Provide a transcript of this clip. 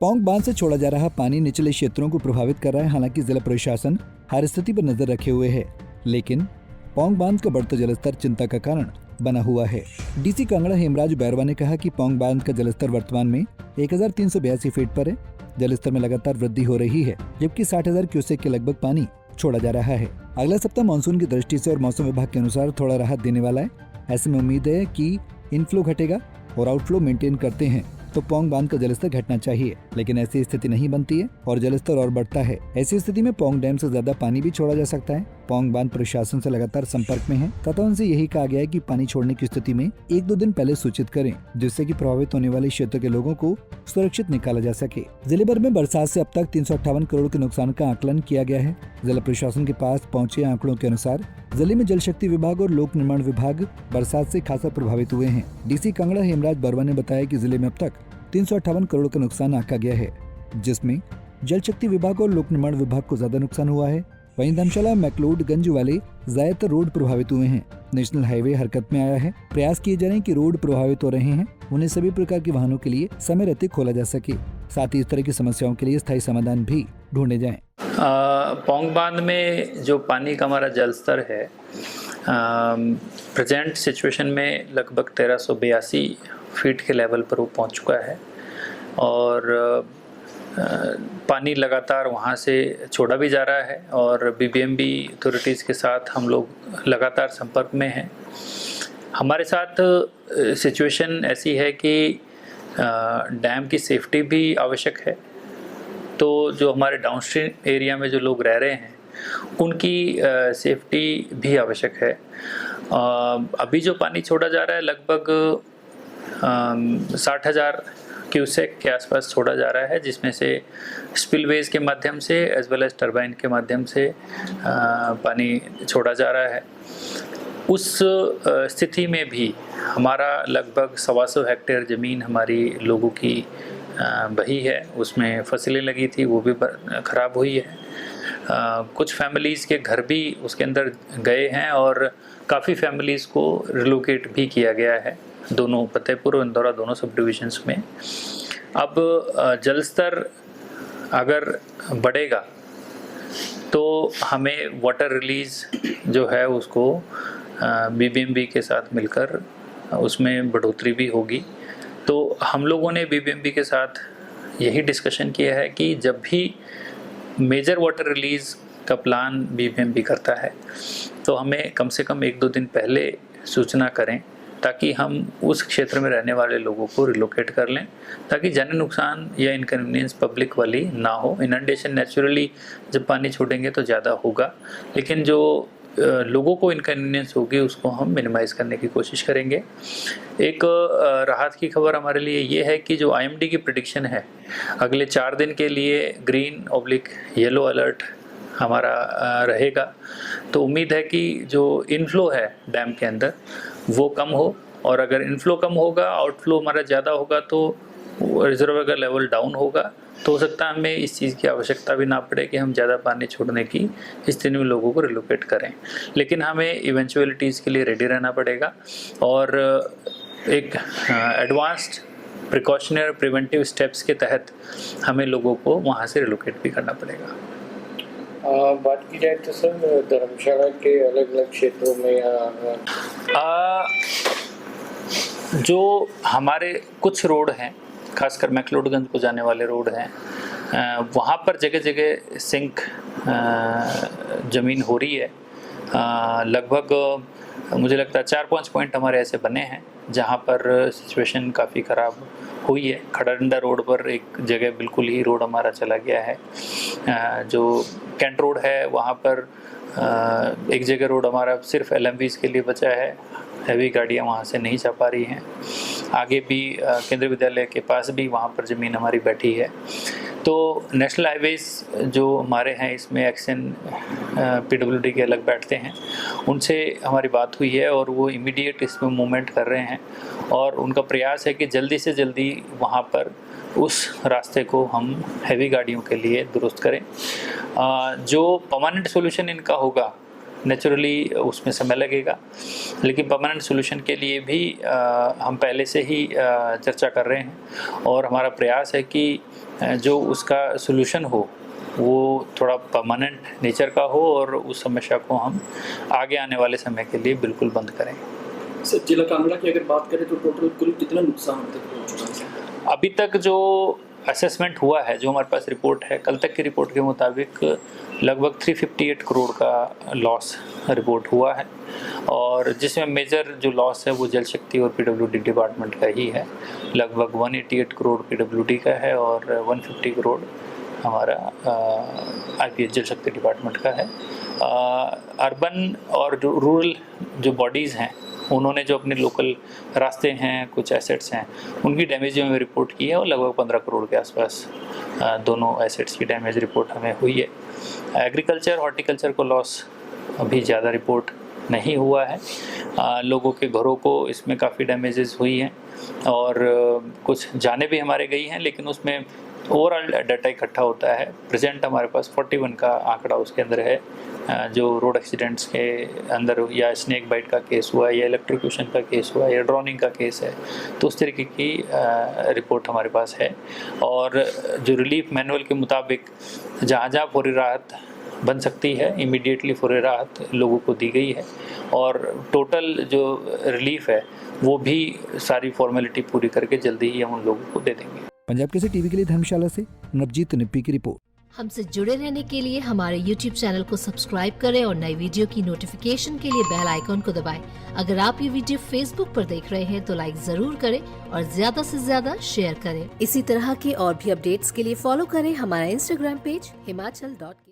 पौंग बांध से छोड़ा जा रहा पानी निचले क्षेत्रों को प्रभावित कर रहा है। हालांकि जिला प्रशासन हर स्थिति पर नजर रखे हुए है, लेकिन पौंग बांध का बढ़ता जलस्तर चिंता का कारण बना हुआ है। डीसी कांगड़ा हेमराज बैरवा ने कहा कि पौंग बांध का जलस्तर वर्तमान में 1382 फीट पर है। जलस्तर में लगातार वृद्धि हो रही है, जबकि 60,000 क्यूसेक के लगभग पानी छोड़ा जा रहा है। अगला सप्ताह मानसून की दृष्टि से और मौसम विभाग के अनुसार थोड़ा राहत देने वाला है। ऐसे में उम्मीद है कि इनफ्लो घटेगा और आउटफ्लो मेंटेन करते हैं तो पौंग बांध का जलस्तर घटना चाहिए, लेकिन ऐसी स्थिति नहीं बनती है और जलस्तर और बढ़ता है। ऐसी स्थिति में पौंग डैम से ज्यादा पानी भी छोड़ा जा सकता है। पौंग बांध प्रशासन से लगातार संपर्क में है तथा उनसे यही कहा गया है कि पानी छोड़ने की स्थिति में 1-2 दिन पहले सूचित करें, जिससे कि प्रभावित होने वाले क्षेत्र के लोगों को सुरक्षित निकाला जा सके। जिले भर में बरसात से अब तक 358 करोड़ के नुकसान का आकलन किया गया है। जिला प्रशासन के पास पहुंचे आंकड़ों के अनुसार जिले में जल शक्ति विभाग और लोक निर्माण विभाग बरसात से खासा प्रभावित हुए हैं। डीसी कांगड़ा हेमराज बैरवा ने बताया कि जिले में अब तक 358 करोड़ का नुकसान आंका गया है, जिसमें जल शक्ति विभाग और लोक निर्माण विभाग को ज्यादा नुकसान हुआ है। वहीं धर्मशाला मैक्लोडगंज वाले ज्यादातर रोड प्रभावित हुए हैं। नेशनल हाईवे हरकत में आया है। प्रयास किए जा रहे हैं कि रोड प्रभावित हो रहे हैं उन्हें सभी प्रकार के वाहनों के लिए समय रहते खोला जा सके। साथ ही इस तरह की समस्याओं के लिए स्थायी समाधान भी ढूंढे जाएं। पौंग बांध में जो पानी का हमारा जल स्तर है प्रेजेंट सिचुएशन में लगभग 1382 फीट के लेवल पर वो पहुंच चुका है और पानी लगातार वहाँ से छोड़ा भी जा रहा है और बीबीएमबी अथॉरिटीज़ के साथ हम लोग लगातार संपर्क में हैं। हमारे साथ सिचुएशन ऐसी है कि डैम की सेफ्टी भी आवश्यक है, तो जो हमारे डाउनस्ट्रीम एरिया में जो लोग रह रहे हैं उनकी सेफ्टी भी आवश्यक है। अभी जो पानी छोड़ा जा रहा है लगभग 60,000 क्यूसेक के आसपास छोड़ा जा रहा है, जिसमें से स्पिलवेज के माध्यम से एज वेल एज टरबाइन के माध्यम से पानी छोड़ा जा रहा है। उस स्थिति में भी हमारा लगभग 125 हेक्टेयर ज़मीन हमारी लोगों की बही है, उसमें फसलें लगी थी वो भी ख़राब हुई है। कुछ फैमिलीज़ के घर भी उसके अंदर गए हैं और काफ़ी फैमिलीज़ को रिलोकेट भी किया गया है दोनों फतेहपुर और इंदौरा दोनों सब डिविजन्स में। अब जल स्तर अगर बढ़ेगा तो हमें वाटर रिलीज़ जो है उसको बीबीएमबी के साथ मिलकर उसमें बढ़ोतरी भी होगी। तो हम लोगों ने बीबीएमबी के साथ यही डिस्कशन किया है कि जब भी मेजर वाटर रिलीज़ का प्लान बीबीएमबी करता है तो हमें कम से कम 1-2 दिन पहले सूचना करें, ताकि हम उस क्षेत्र में रहने वाले लोगों को रिलोकेट कर लें, ताकि जानी नुकसान या इनकन्वीनियंस पब्लिक वाली ना हो। इनंडेशन नेचुरली जब पानी छोड़ेंगे तो ज़्यादा होगा, लेकिन जो लोगों को इनकन्वीनियंस होगी उसको हम मिनिमाइज़ करने की कोशिश करेंगे। एक राहत की खबर हमारे लिए ये है कि जो आईएमडी की प्रेडिक्शन है अगले 4 दिन के लिए ग्रीन/येलो अलर्ट हमारा रहेगा, तो उम्मीद है कि जो इनफ्लो है डैम के अंदर वो कम हो, और अगर इनफ्लो कम होगा आउटफ्लो हमारा ज़्यादा होगा तो रिजर्वर का लेवल डाउन होगा, तो हो सकता है हमें इस चीज़ की आवश्यकता भी ना पड़े कि हम ज़्यादा पानी छोड़ने की स्थिति में लोगों को रिलोकेट करें। लेकिन हमें इवेंचुअलिटीज़ के लिए रेडी रहना पड़ेगा और एक एडवांस्ड प्रिकॉशनरी प्रिवेंटिव स्टेप्स के तहत हमें लोगों को वहाँ से रिलोकेट भी करना पड़ेगा। बात की जाए तो सर धर्मशाला के अलग अलग क्षेत्रों में जो हमारे कुछ रोड हैं, खासकर मैक्लोडगंज को जाने वाले रोड हैं, वहाँ पर जगह जगह सिंक ज़मीन हो रही है। लगभग मुझे लगता है 4-5 पॉइंट हमारे ऐसे बने हैं जहाँ पर सिचुएशन काफ़ी ख़राब हुई है। खड़रंडा रोड पर एक जगह बिल्कुल ही रोड हमारा चला गया है। जो कैंट रोड है वहाँ पर एक जगह रोड हमारा सिर्फ एलएमवीज़ के लिए बचा है, हैवी गाड़ियाँ वहाँ से नहीं जा पा रही हैं। आगे भी केंद्रीय विद्यालय के पास भी वहाँ पर ज़मीन हमारी बैठी है। तो नेशनल हाईवेज़ जो हमारे हैं इसमें एक्शन पीडब्ल्यूडी के अलग बैठते हैं, उनसे हमारी बात हुई है और वो इमीडिएट इसमें मूवमेंट कर रहे हैं और उनका प्रयास है कि जल्दी से जल्दी वहाँ पर उस रास्ते को हम हैवी गाड़ियों के लिए दुरुस्त करें। जो परमानेंट सॉल्यूशन इनका होगा नेचुरली उसमें समय लगेगा, लेकिन परमानेंट सॉल्यूशन के लिए भी हम पहले से ही चर्चा कर रहे हैं और हमारा प्रयास है कि जो उसका सोल्यूशन हो वो थोड़ा परमानेंट नेचर का हो और उस समस्या को हम आगे आने वाले समय के लिए बिल्कुल बंद करें। सर, जिला कांगड़ा की अगर बात करें तो टोटल कुल कितना नुकसान अब तक हो चुका है? अभी तक जो असेसमेंट हुआ है, जो हमारे पास रिपोर्ट है, कल तक की रिपोर्ट के मुताबिक लगभग 358 करोड़ का लॉस रिपोर्ट हुआ है और जिसमें मेजर जो लॉस है वो जल शक्ति और पीडब्ल्यूडी डिपार्टमेंट का ही है। लगभग 188 करोड़ पीडब्ल्यूडी का है और 150 करोड़ हमारा आईपीएच जल शक्ति डिपार्टमेंट का है। अर्बन और जो रूरल जो बॉडीज़ हैं उन्होंने जो अपने लोकल रास्ते हैं, कुछ एसेट्स हैं, उनकी डैमेज जो हमें रिपोर्ट की है वो लगभग 15 करोड़ के आसपास दोनों एसेट्स की डैमेज रिपोर्ट हमें हुई है। एग्रीकल्चर हॉर्टिकल्चर को लॉस अभी ज़्यादा रिपोर्ट नहीं हुआ है। लोगों के घरों को इसमें काफ़ी डैमेजेस हुई हैं और कुछ जाने भी हमारे गई हैं, लेकिन उसमें ओवरऑल डाटा इकट्ठा होता है। प्रेजेंट हमारे पास 41 का आंकड़ा उसके अंदर है जो रोड एक्सीडेंट्स के अंदर या स्नेक बाइट का केस हुआ या इलेक्ट्रोक्यूशन का केस हुआ या ड्रोनिंग का केस है, तो उस तरीके की रिपोर्ट हमारे पास है। और जो रिलीफ मैनुअल के मुताबिक जहाँ जहाँ फौरी राहत बन सकती है इमीडिएटली फौरी राहत लोगों को दी गई है और टोटल जो रिलीफ है वो भी सारी फॉर्मेलिटी पूरी करके जल्दी ही हम उन लोगों को दे देंगे। पंजाब केसरी टीवी के लिए धर्मशाला से नवजीत निप्पी की रिपोर्ट। हमसे जुड़े रहने के लिए हमारे YouTube चैनल को सब्सक्राइब करें और नई वीडियो की नोटिफिकेशन के लिए बेल आइकॉन को दबाएं। अगर आप ये वीडियो Facebook पर देख रहे हैं तो लाइक जरूर करें और ज्यादा से ज्यादा शेयर करें। इसी तरह के और भी अपडेट्स के लिए फॉलो करें हमारा Instagram पेज himachal.ke।